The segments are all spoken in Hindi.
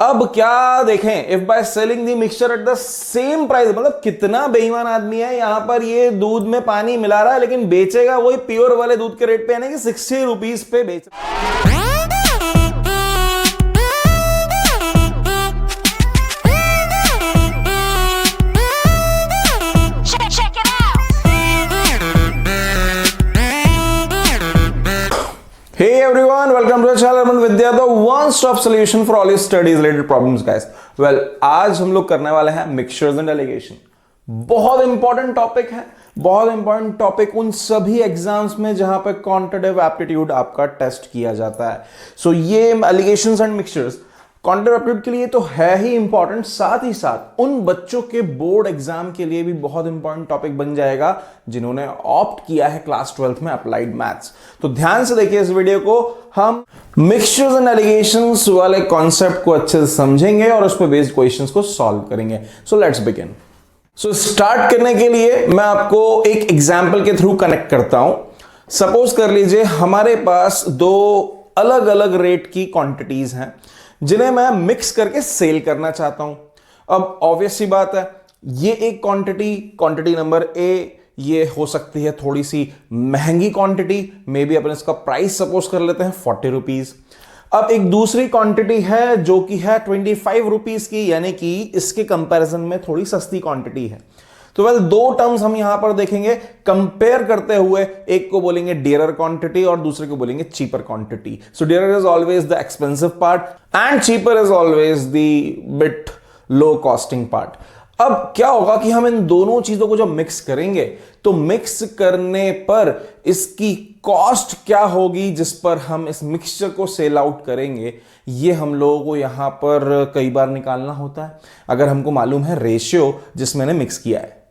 अब क्या देखें, if by selling the mixture at the same price, मतलब कितना बेईमान आदमी है, यहां पर ये दूध में पानी मिला रहा है लेकिन बेचेगा वही प्योर वाले दूध के रेट पे, यानी कि 60 रुपीज पे बेच रहा है। Hey everyone, welcome to the channel Arman Vidya, the one-stop solution for all your studies related problems, guys. Well, आज हम लोग करने वाले हैं मिक्सचर्स एंड एलिगेशन। बहुत इंपॉर्टेंट टॉपिक है, बहुत इंपॉर्टेंट टॉपिक उन सभी एग्जाम्स में जहां पर क्वांटिटेटिव एप्टीट्यूड आपका टेस्ट किया जाता है। सो ये allegations and mixtures quantitative aptitude के लिए तो है ही इंपॉर्टेंट, साथ ही साथ उन बच्चों के बोर्ड एग्जाम के लिए भी बहुत इंपॉर्टेंट टॉपिक बन जाएगा जिन्होंने ऑप्ट किया है क्लास 12th में अप्लाइड मैथ्स। तो ध्यान से देखिए इस वीडियो को, हम मिक्सचर्स एंड एलिगेशंस वाले कॉन्सेप्ट को अच्छे से समझेंगे और उस पर बेस्ड क्वेश्चंस को सॉल्व करेंगे। So let's begin. So start करने के लिए मैं आपको एक एग्जाम्पल के थ्रू कनेक्ट करता हूं। सपोज कर लीजिए हमारे पास दो अलग अलग रेट की क्वांटिटीज हैं जिन्हें मैं मिक्स करके सेल करना चाहता हूं। अब ऑब्वियस सी बात है, ये एक क्वांटिटी नंबर ए, ये हो सकती है थोड़ी सी महंगी क्वांटिटी, मे बी अपन इसका प्राइस सपोज कर लेते हैं 40 रुपीज। अब एक दूसरी क्वांटिटी है जो कि है 25 रुपीज की, यानी कि इसके कंपैरिजन में थोड़ी सस्ती क्वांटिटी है। तो वेल दो टर्म्स हम यहां पर देखेंगे कंपेयर करते हुए, एक को बोलेंगे डियरर क्वांटिटी और दूसरे को बोलेंगे cheaper quantity. So dearer is always the expensive part and cheaper is always the bit low costing part. अब क्या होगा कि हम इन दोनों चीजों को जब मिक्स करेंगे तो मिक्स करने पर इसकी कॉस्ट क्या होगी जिस पर हम इस मिक्सचर को सेल आउट करेंगे, ये हम लोगों को यहां पर कई बार निकालना होता है अगर हमको मालूम है रेशियो जिसमें मिक्स किया है।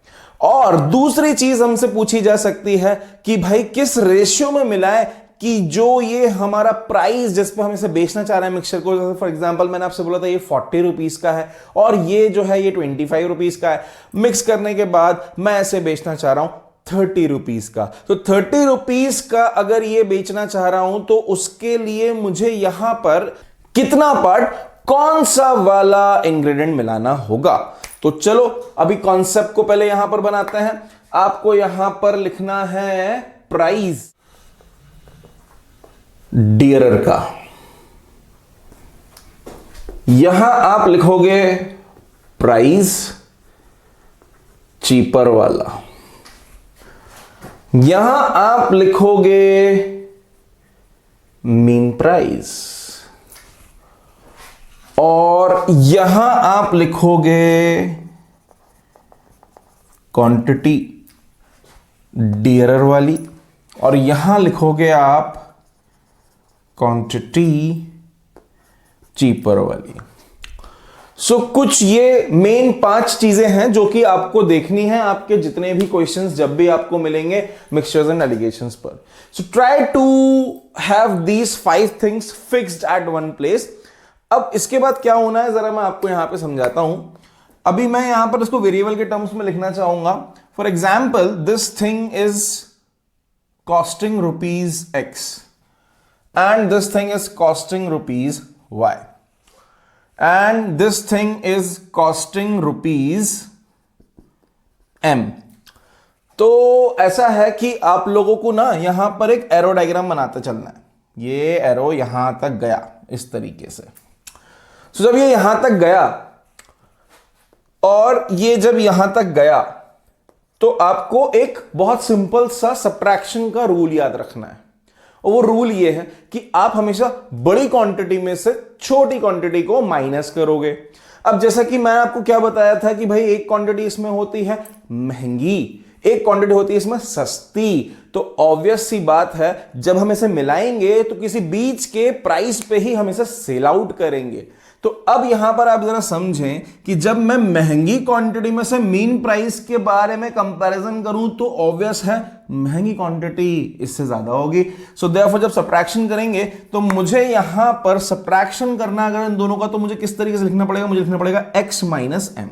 और दूसरी चीज हमसे पूछी जा सकती है कि भाई किस रेशियो में मिलाएं कि जो ये हमारा प्राइस जिस पर हम इसे बेचना चाह रहे हैं मिक्सचर को, जैसे फॉर एग्जांपल मैंने आपसे बोला था ये 40 रुपीज का है और ये जो है ये 25 रुपीज का है, मिक्स करने के बाद मैं इसे बेचना चाह रहा हूं 30 रुपीज का। तो 30 रुपीज का अगर ये बेचना चाह रहा हूं तो उसके लिए मुझे यहां पर कितना पार्ट, कौन सा वाला इंग्रेडिएंट मिलाना होगा। तो चलो अभी कॉन्सेप्ट को पहले यहां पर बनाते हैं। आपको यहां पर लिखना है प्राइस डियरर का, यहां आप लिखोगे प्राइस चीपर वाला, यहां आप लिखोगे मीन प्राइस और यहां आप लिखोगे क्वांटिटी डियरर वाली और यहां लिखोगे आप क्वांटिटी चीपर वाली। सो कुछ ये मेन 5 चीजें हैं जो कि आपको देखनी है आपके जितने भी क्वेश्चंस जब भी आपको मिलेंगे मिक्सचर्स एंड एलिगेशंस पर। So try to have these 5 things fixed at one place. अब इसके बाद क्या होना है जरा मैं आपको यहां पे समझाता हूं। अभी मैं यहां पर इसको वेरिएबल के टर्म्स में लिखना चाहूंगा। For example this thing is costing rupees x and this thing is costing rupees y and this thing is costing rupees m। तो ऐसा है कि आप लोगों को ना यहां पर एक एरो डायग्राम बनाते चलना है। ये एरो यहां तक गया इस तरीके से। तो जब ये यहां तक गया और ये जब यहां तक गया तो आपको एक बहुत सिंपल सा सब्ट्रैक्शन का रूल याद रखना है। और वो रूल ये है कि आप हमेशा बड़ी क्वांटिटी में से छोटी क्वांटिटी को माइनस करोगे। अब जैसा कि मैंने आपको क्या बताया था कि भाई एक क्वांटिटी इसमें होती है महंगी, एक क्वांटिटी होती है इसमें सस्ती। तो ऑब्वियस सी बात है जब हम इसे मिलाएंगे तो किसी बीच के प्राइस पे ही हम इसे सेल आउट करेंगे। तो अब यहां पर आप जरा समझें कि जब मैं महंगी क्वांटिटी में से मीन प्राइस के बारे में कंपैरिजन करूं तो ऑब्वियस है महंगी क्वांटिटी इससे ज्यादा होगी। सो देयरफॉर जब सब्ट्रैक्शन करेंगे तो मुझे यहां पर सब्ट्रैक्शन करना अगर इन दोनों का तो मुझे किस तरीके से लिखना पड़ेगा, मुझे लिखना पड़ेगा x माइनस m।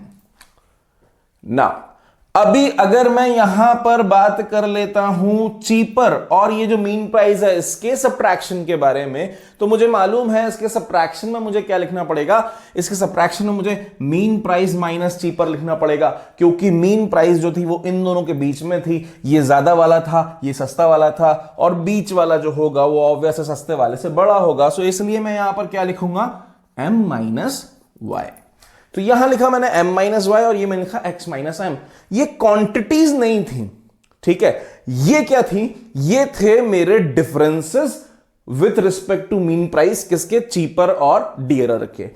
नाउ अभी अगर मैं यहां पर बात कर लेता हूं चीपर और ये जो मीन प्राइस है इसके सब्ट्रैक्शन के बारे में, तो मुझे मालूम है इसके सब्ट्रैक्शन में मुझे क्या लिखना पड़ेगा, इसके सब्ट्रैक्शन में मुझे मीन प्राइस माइनस चीपर लिखना पड़ेगा, क्योंकि मीन प्राइस जो थी वो इन दोनों के बीच में थी, ये ज्यादा वाला था, ये सस्ता वाला था, और बीच वाला जो होगा वो ऑब्वियस है सस्ते वाले से बड़ा होगा। सो इसलिए मैं यहां पर क्या लिखूंगा, m माइनस वाई। तो यहां लिखा मैंने m माइनस वाई और ये मैंने लिखा x माइनस एम। ये क्वांटिटीज नहीं थी, ठीक है, ये क्या थी, ये थे मेरे differences with respect to mean price, किसके, चीपर और डियरर के।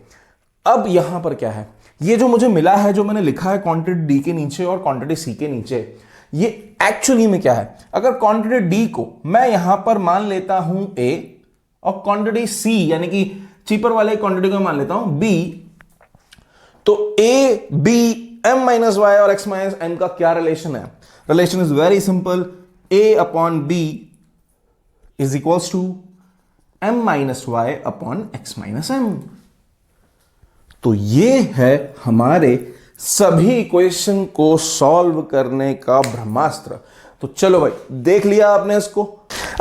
अब यहां पर क्या है, ये जो मुझे मिला है, जो मैंने लिखा है क्वांटिटी डी के नीचे और क्वांटिटी सी के नीचे, ये एक्चुअली में क्या है, अगर क्वांटिटी डी को मैं यहां पर मान लेता हूं ए और क्वांटिटी सी यानी कि चीपर वाले क्वांटिटी को मान लेता हूं बी, तो A B M minus Y और एक्स माइनस एम का क्या रिलेशन है, relation is very simple, A upon B is equals to M minus Y upon X minus M. तो ये है हमारे सभी इक्वेशन को सॉल्व करने का ब्रह्मास्त्र। तो चलो भाई, देख लिया आपने इसको,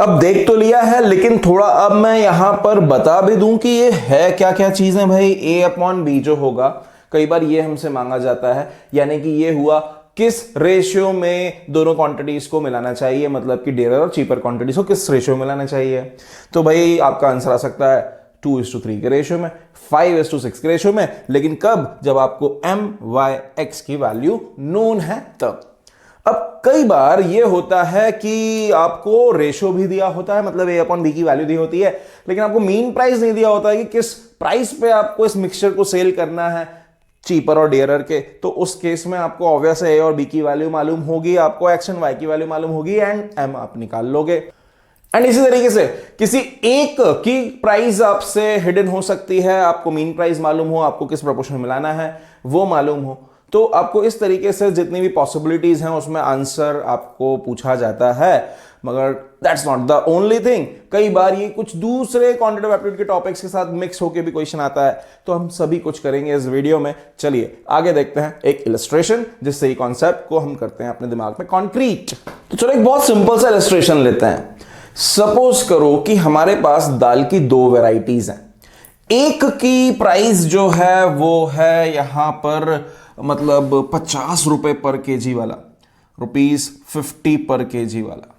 अब देख तो लिया है, लेकिन थोड़ा अब मैं यहां पर बता भी दूं कि ये है क्या क्या चीजें भाई। ए अपॉन बी जो होगा, कई बार ये हमसे मांगा जाता है, यानी कि ये हुआ किस रेशियो में दोनों क्वांटिटीज को मिलाना चाहिए, मतलब कि डियरर और चीपर क्वांटिटीज को किस रेशियो में मिलाना चाहिए। तो भाई आपका आंसर आ सकता है 2:3 के रेशियो में, 5:6 के रेशियो में, लेकिन कब, जब आपको m y x की वैल्यू नोन है तब। अब कई बार ये होता है कि आपको रेशियो भी दिया होता है, मतलब a अपॉन बी की वैल्यू दी होती है, लेकिन आपको मीन प्राइस नहीं दिया होता है कि किस प्राइस पे आपको इस मिक्सचर को सेल करना है, चीपर और डियरर के। तो उस केस में आपको ऑब्वियस ए और बी की वैल्यू मालूम होगी, आपको एक्स एंड वाई की वैल्यू मालूम होगी, एंड एम आप निकाल लोगे। एंड इसी तरीके से किसी एक की प्राइस आपसे हिडन हो सकती है, आपको मीन प्राइस मालूम हो, आपको किस प्रोपोर्शन में मिलाना है वो मालूम हो, तो आपको इस तरीके से जितनी भी पॉसिबिलिटीज हैं उसमें आंसर आपको पूछा जाता है। मगर that's not the only thing, कई बार ये कुछ दूसरे क्वांटिटेटिव एप्टीट्यूड के टॉपिक्स के साथ मिक्स होकर भी क्वेश्चन आता है, तो हम सभी कुछ करेंगे इस वीडियो में। चलिए आगे देखते हैं एक इलस्ट्रेशन, जिससे ये कॉन्सेप्ट को हम करते हैं अपने दिमाग में कॉन्क्रीट। तो चलो एक बहुत सिंपल सा इलस्ट्रेशन लेते हैं। सपोज करो कि हमारे पास दाल की दो वेराइटीज हैं, एक की प्राइस जो है वो है यहां पर मतलब 50 रुपए पर केजी वाला, ₹50 पर केजी वाला,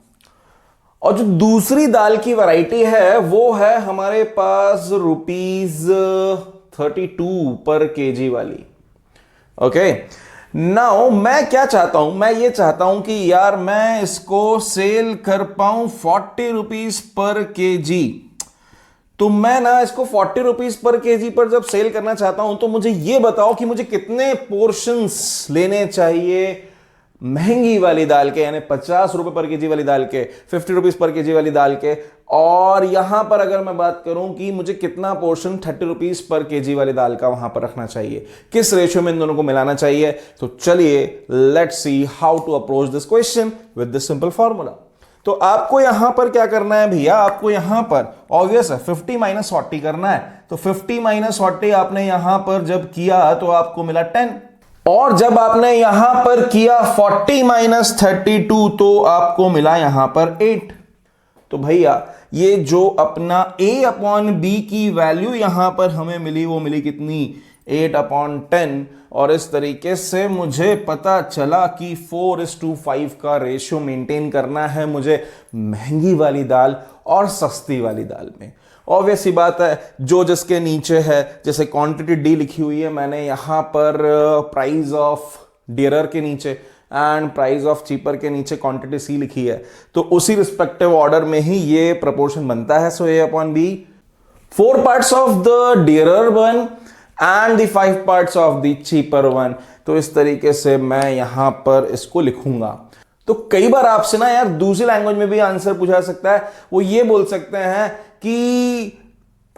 और जो दूसरी दाल की वैरायटी है वो है हमारे पास ₹32 पर केजी वाली। ओके, नाउ मैं क्या चाहता हूं, मैं ये चाहता हूं कि यार मैं इसको सेल कर पाऊं 40 रुपीज पर केजी। तो मैं ना इसको 40 रुपीज पर केजी पर जब सेल करना चाहता हूं, तो मुझे ये बताओ कि मुझे कितने पोर्शंस लेने चाहिए महंगी वाली दाल के, यानी 50 रुपए पर केजी वाली दाल के, 50 रुपीज पर केजी वाली दाल के, और यहां पर अगर मैं बात करूं कि मुझे कितना पोर्शन 30 रुपीज पर केजी वाली दाल का वहां पर रखना चाहिए, किस रेशियो में इन दोनों को मिलाना चाहिए। तो चलिए let's see how to approach this question with this simple formula. तो आपको यहां पर क्या करना है भैया, आपको यहां पर ऑब्वियस है 50 माइनस 40 करना है। तो 50 माइनस 40 आपने यहां पर जब किया तो आपको मिला 10, और जब आपने यहां पर किया 40 माइनस 32 तो आपको मिला यहां पर 8। तो भैया ये जो अपना a अपॉन बी की वैल्यू यहां पर हमें मिली, वो मिली कितनी, 8/10। और इस तरीके से मुझे पता चला कि 4:5 का रेशियो मेंटेन करना है मुझे महंगी वाली दाल और सस्ती वाली दाल में। ऑब्वियस सी बात है, जो जिसके नीचे है, जैसे क्वांटिटी डी लिखी हुई है मैंने यहां पर प्राइस ऑफ डियरर के नीचे एंड प्राइस ऑफ चीपर के नीचे क्वांटिटी सी लिखी है, तो उसी रिस्पेक्टिव ऑर्डर में ही ये प्रपोर्शन बनता है। So A upon B, 4 parts of the dearer one and the 5 parts of the cheaper one. तो इस तरीके से मैं यहां पर इसको लिखूंगा। तो कई बार आपसे ना यार दूसरी लैंग्वेज में भी आंसर पूछा सकता है, वो ये बोल सकते हैं कि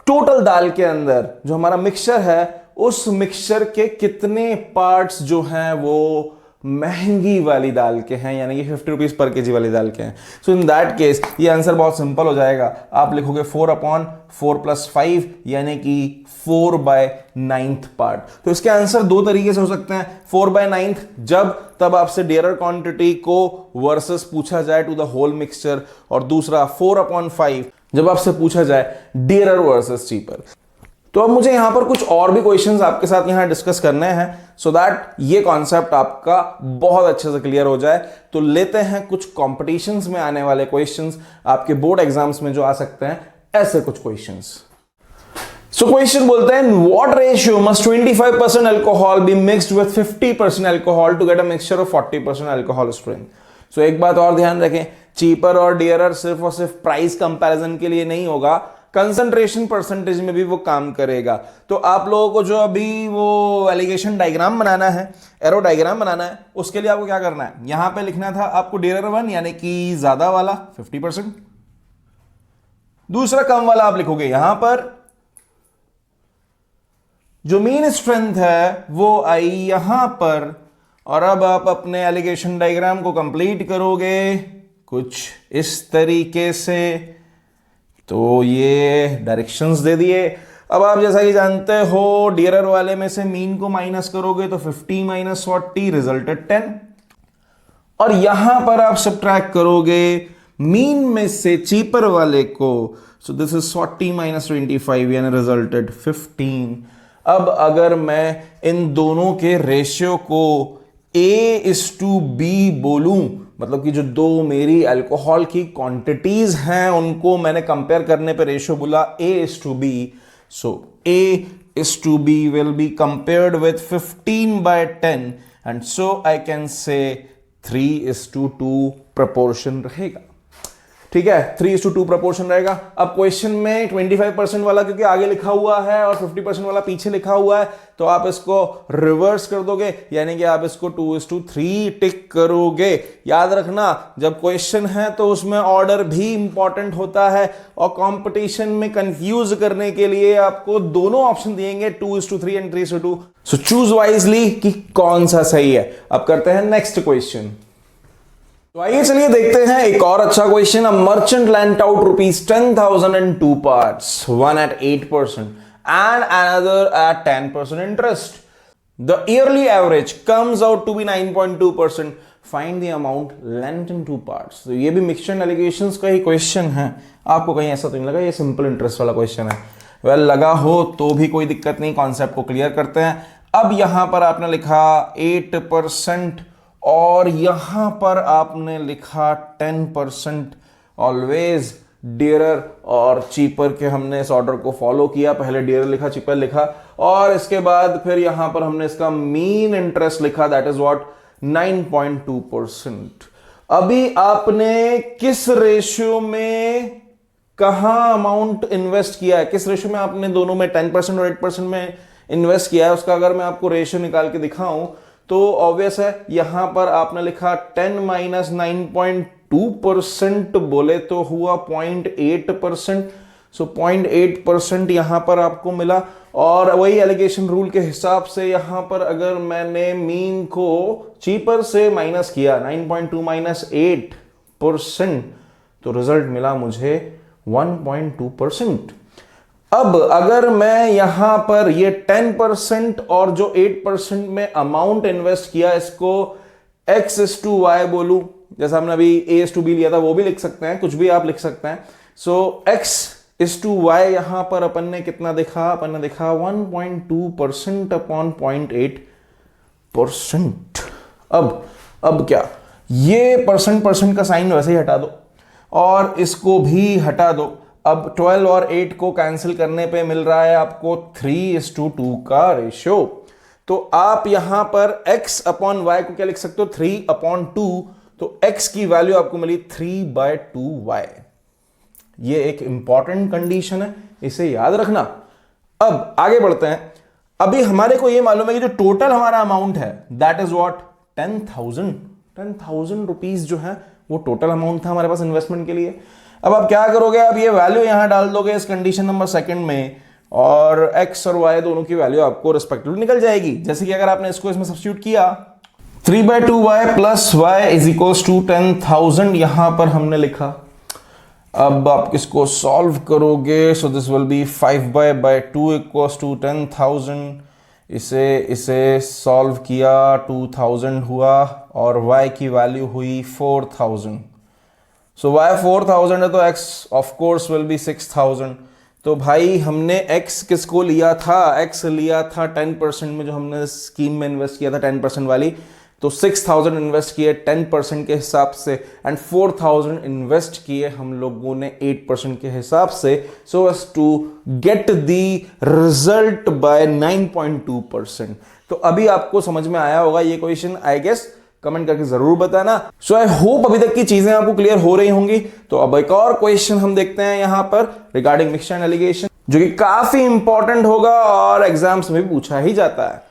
टोटल दाल के अंदर जो हमारा मिक्सचर है, उस मिक्सचर के कितने पार्ट्स जो हैं वो महंगी वाली दाल के हैं, यानी कि 50 रुपीज पर केजी वाली दाल के हैं। सो इन दैट केस ये आंसर बहुत सिंपल हो जाएगा। आप लिखोगे 4/4 + 5 यानी कि 4/9 पार्ट। तो इसके आंसर दो तरीके से हो सकते हैं। 4/9 जब तब आपसे डियरर क्वांटिटी को वर्सेस पूछा जाए टू द होल मिक्सचर, और दूसरा 4/5 जब आपसे पूछा जाए डियरर वर्सेस चीपर। तो अब मुझे यहां पर कुछ और भी क्वेश्चंस आपके साथ यहां डिस्कस करने हैं सो दैट ये कॉन्सेप्ट आपका बहुत अच्छे से क्लियर हो जाए। तो लेते हैं कुछ कॉम्पिटिशंस में आने वाले क्वेश्चंस, आपके बोर्ड एग्जाम्स में जो आ सकते हैं, ऐसे कुछ क्वेश्चंस। सो क्वेश्चन बोलते हैं what ratio must 25% alcohol be mixed with 50% alcohol to get a mixture of 40% alcohol strength. So एक बात और ध्यान रखें, चीपर और डियरर सिर्फ और सिर्फ प्राइस कंपैरिजन के लिए नहीं होगा, कंसंट्रेशन परसेंटेज में भी वो काम करेगा। तो आप लोगों को जो अभी वो एलिगेशन डायग्राम बनाना है, एरो डायग्राम बनाना है, उसके लिए आपको क्या करना है, यहां पे लिखना था आपको डियरर 1 यानी कि ज्यादा वाला 50%, दूसरा कम वाला आप लिखोगे यहां पर, जो मीन स्ट्रेंथ है वो आई यहां पर, और अब आप अपने एलिगेशन डायग्राम को कंप्लीट करोगे कुछ इस तरीके से। तो ये डायरेक्शंस दे दिए। अब आप जैसा कि जानते हो डियरर वाले में से मीन को माइनस करोगे तो 50 - 40 रिजल्टेड 10, और यहां पर आप सब्ट्रैक्ट करोगे मीन में से चीपर वाले को, सो दिस इज 40 - 25 यानी रिजल्टेड 15। अब अगर मैं इन दोनों के रेशियो को A/B बोलूं, मतलब कि जो दो मेरी अल्कोहल की क्वांटिटीज हैं उनको मैंने कंपेयर करने पे रेशियो बोला A/B, so A/B will be compared with 15/10 and so I can say 3:2 proportion रहेगा। ठीक है, 3:2 प्रपोर्शन रहेगा। अब क्वेश्चन में 25% वाला क्योंकि आगे लिखा हुआ है और 50% वाला पीछे लिखा हुआ है, तो आप इसको रिवर्स कर दोगे, यानी कि आप इसको 2:3 टिक करोगे। याद रखना जब क्वेश्चन है तो उसमें ऑर्डर भी इंपॉर्टेंट होता है, और कंपटीशन में कंफ्यूज करने के लिए आपको दोनों ऑप्शन दिएंगे 2:3 एंड 3:2। सो चूज वाइजली कि कौन सा सही है। अब करते हैं नेक्स्ट क्वेश्चन। तो आइए चलिए देखते हैं एक और अच्छा question. A merchant lent out ₹10,000 in 2 parts, one at 8% and another at 10% interest. The yearly average comes out to be 9.2%. Find the amount lent in 2 parts. तो ये भी मिक्सचर एलिगेशंस का ही क्वेश्चन है। आपको कहीं ऐसा तो नहीं लगा ये सिंपल इंटरेस्ट वाला क्वेश्चन है? वेल लगा हो तो भी कोई दिक्कत नहीं, कॉन्सेप्ट को क्लियर करते हैं। अब यहां पर आपने लिखा 8% और यहां पर आपने लिखा 10%। ऑलवेज डियरर और चीपर के हमने इस ऑर्डर को फॉलो किया, पहले डियरर लिखा, चीपर लिखा, और इसके बाद फिर यहां पर हमने इसका मीन इंटरेस्ट लिखा, दैट इज व्हाट 9.2%। अभी आपने किस रेशियो में कहां अमाउंट इन्वेस्ट किया है, किस रेशियो में आपने दोनों में 10% और 8% में इन्वेस्ट किया है, उसका अगर मैं आपको रेशियो निकाल के दिखाऊं तो ऑब्वियस है यहां पर आपने लिखा 10 - 9.2% बोले तो हुआ 0.8%। सो 0.8% यहां पर आपको मिला, और वही एलिगेशन रूल के हिसाब से यहां पर अगर मैंने मीन को चीपर से माइनस किया 9.2 - 8%, तो रिजल्ट मिला मुझे 1.2%। अब अगर मैं यहां पर ये 10% और जो 8% में अमाउंट इन्वेस्ट किया इसको X/Y बोलूं, जैसा हमने अभी A/B लिया था वो भी लिख सकते हैं, कुछ भी आप लिख सकते हैं। सो X/Y यहां पर अपन ने कितना देखा, अपन ने देखा 1.2% अपॉन 0.8%। अब क्या, ये परसेंट का साइन वैसे ही हटा दो और इसको भी हटा दो। अब 12 और 8 को कैंसिल करने पे मिल रहा है आपको 3:2 का रेशियो। तो आप यहां पर x/y को क्या लिख सकते हो, 3/2। तो x की वैल्यू आपको मिली 3/2y। ये एक इंपॉर्टेंट कंडीशन है, इसे याद रखना। अब आगे बढ़ते हैं। अभी हमारे को ये मालूम है कि जो टोटल हमारा अमाउंट है दैट इज व्हाट 10,000 रुपीज जो है वो टोटल अमाउंट था हमारे पास इन्वेस्टमेंट के लिए। अब आप क्या करोगे, अब ये वैल्यू यहां डाल दोगे इस कंडीशन नंबर सेकंड में, और x और y दोनों की वैल्यू आपको रिस्पेक्टिवली निकल जाएगी। जैसे कि अगर आपने इसको इसमें सब्स्टिट्यूट किया 3/2y plus Y is equals to 10,000 यहां पर हमने लिखा। अब आप किसको सॉल्व करोगे? So this will be 5/2 equals to 10,000। इसे सॉल्व किया, 2000 हुआ और y की वैल्यू हुई 4000। सो y 4000 है तो x of course will be 6000। तो भाई हमने x किसको लिया था? x लिया था 10% में, जो हमने स्कीम में इन्वेस्ट किया था 10% वाली। तो 6000 इन्वेस्ट किए 10% के हिसाब से एंड 4000 इन्वेस्ट किए हम लोगों ने 8% के हिसाब से, so as to get the result by 9.2%। तो अभी आपको समझ में आया होगा ये क्वेश्चन, आई गेस कमेंट करके जरूर बताना। सो आई होप अभी तक की चीजें आपको क्लियर हो रही होंगी। तो अब एक और क्वेश्चन हम देखते हैं यहां पर रिगार्डिंग मिक्सचर एंड एलिगेशन, जो कि काफी इंपॉर्टेंट होगा और एग्जाम्स में भी पूछा ही जाता है।